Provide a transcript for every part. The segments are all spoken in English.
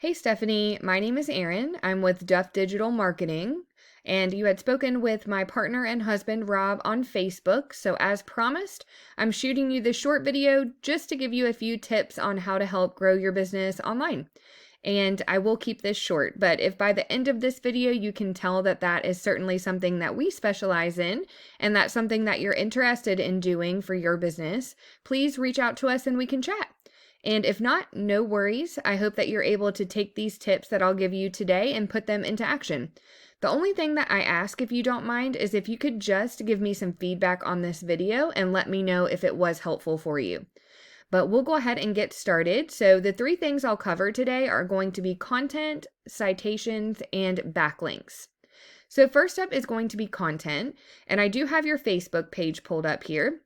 Hey Stephanie, my name is Erin. I'm with Duff Digital Marketing, and you had spoken with my partner and husband Rob on Facebook. So, as promised, I'm shooting you this short video just to give you a few tips on how to help grow your business online. And I will keep this short, but if by the end of this video you can tell that that is certainly something that we specialize in, and that's something that you're interested in doing for your business, please reach out to us and we can chat. And if not, no worries. I hope that you're able to take these tips that I'll give you today and put them into action. The only thing that I ask, if you don't mind, is if you could just give me some feedback on this video and let me know if it was helpful for you. But we'll go ahead and get started. So the three things I'll cover today are going to be content, citations, and backlinks. So first up is going to be content, and I do have your Facebook page pulled up here.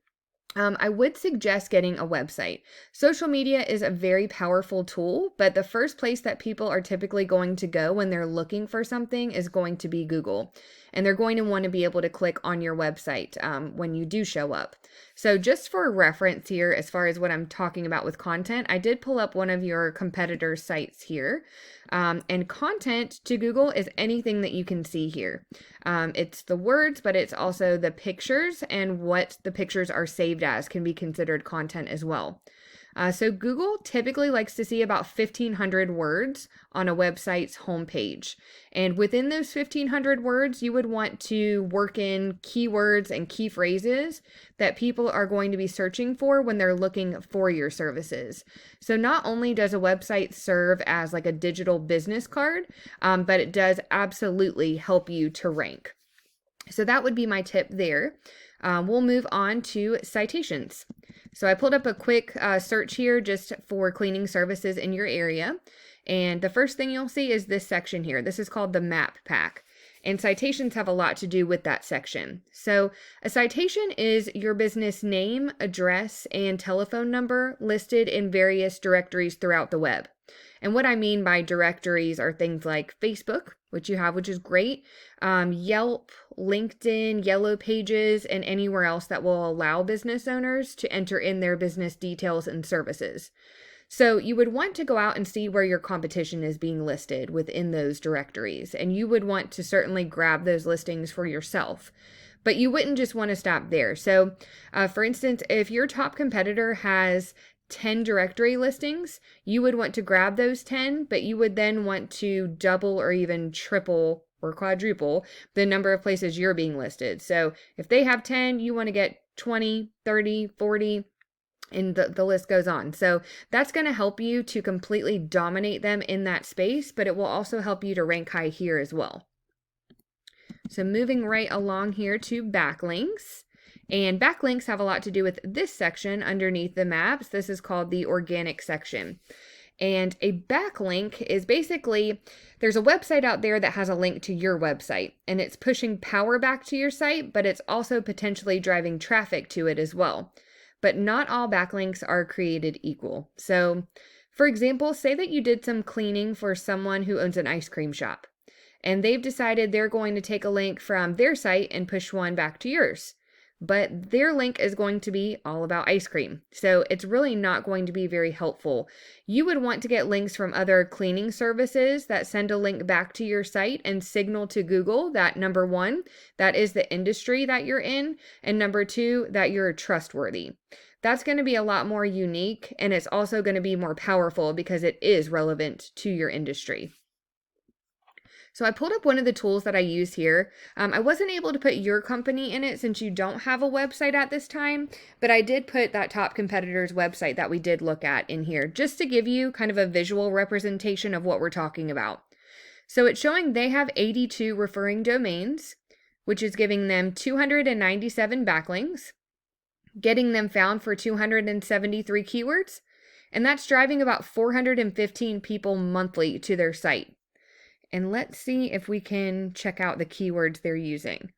I would suggest getting a website. Social media is a very powerful tool, but the first place that people are typically going to go when they're looking for something is going to be Google. And they're going to want to be able to click on your website when you do show up. So just for reference here, as far as what I'm talking about with content, I did pull up one of your competitor sites here. And content to Google is anything that you can see here. It's the words, but it's also the pictures, and what the pictures are saved as can be considered content as well. So Google typically likes to see about 1,500 words on a website's homepage. And within those 1,500 words, you would want to work in keywords and key phrases that people are going to be searching for when they're looking for your services. So not only does a website serve as like a digital business card, but it does absolutely help you to rank. So that would be my tip there. We'll move on to citations. So I pulled up a quick search here just for cleaning services in your area. And the first thing you'll see is this section here. This is called the map pack. And citations have a lot to do with that section. So a citation is your business name, address, and telephone number listed in various directories throughout the web. And what I mean by directories are things like Facebook, which you have, which is great, Yelp, LinkedIn, Yellow Pages, and anywhere else that will allow business owners to enter in their business details and services. So you would want to go out and see where your competition is being listed within those directories, and you would want to certainly grab those listings for yourself. But you wouldn't just want to stop there. So for instance, if your top competitor has 10 directory listings, you would want to grab those 10, but you would then want to double or even triple or quadruple the number of places you're being listed. So if they have 10, you want to get 20, 30, 40, and the list goes on. So that's going to help you to completely dominate them in that space, but it will also help you to rank high here as well. So moving right along here to backlinks. And backlinks have a lot to do with this section underneath the maps. This is called the organic section. And a backlink is basically, there's a website out there that has a link to your website, and it's pushing power back to your site, but it's also potentially driving traffic to it as well. But not all backlinks are created equal. So, for example, say that you did some cleaning for someone who owns an ice cream shop, and they've decided they're going to take a link from their site and push one back to yours. But their link is going to be all about ice cream. So it's really not going to be very helpful. You would want to get links from other cleaning services that send a link back to your site and signal to Google that, number one, that is the industry that you're in, and number two, that you're trustworthy. That's going to be a lot more unique, and it's also going to be more powerful because it is relevant to your industry. So I pulled up one of the tools that I use here. I wasn't able to put your company in it since you don't have a website at this time, but I did put that top competitor's website that we did look at in here just to give you kind of a visual representation of what we're talking about. So it's showing they have 82 referring domains, which is giving them 297 backlinks, getting them found for 273 keywords, and that's driving about 415 people monthly to their site. And let's see if we can check out the keywords they're using.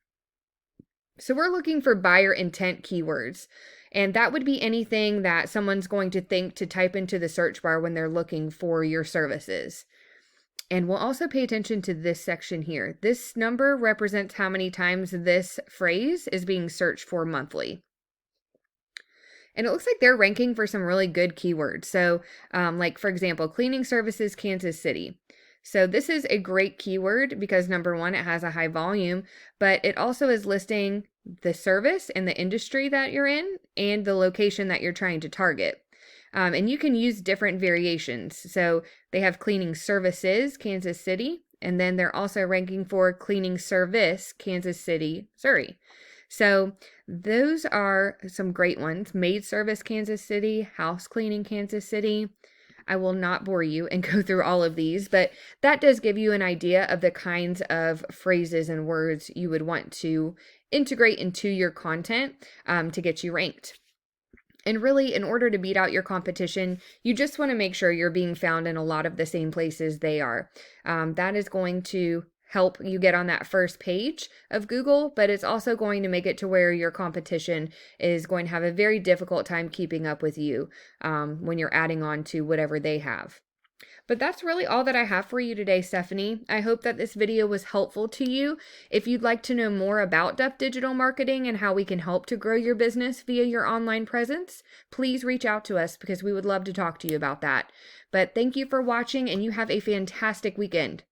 So we're looking for buyer intent keywords, and that would be anything that someone's going to think to type into the search bar when they're looking for your services. And we'll also pay attention to this section here. This number represents how many times this phrase is being searched for monthly. And it looks like they're ranking for some really good keywords. So, like for example, cleaning services, Kansas City. So this is a great keyword because number one, it has a high volume, but it also is listing the service and the industry that you're in and the location that you're trying to target. And you can use different variations. So they have cleaning services, Kansas City, and then they're also ranking for cleaning service, Kansas City, Missouri. So those are some great ones. Maid service, Kansas City, house cleaning, Kansas City. I will not bore you and go through all of these, but that does give you an idea of the kinds of phrases and words you would want to integrate into your content to get you ranked. And really, in order to beat out your competition, you just want to make sure you're being found in a lot of the same places they are. That is going to help you get on that first page of Google, but it's also going to make it to where your competition is going to have a very difficult time keeping up with you when you're adding on to whatever they have. But that's really all that I have for you today, Stephanie. I hope that this video was helpful to you. If you'd like to know more about Duff Digital Marketing and how we can help to grow your business via your online presence, please reach out to us because we would love to talk to you about that. But thank you for watching and you have a fantastic weekend.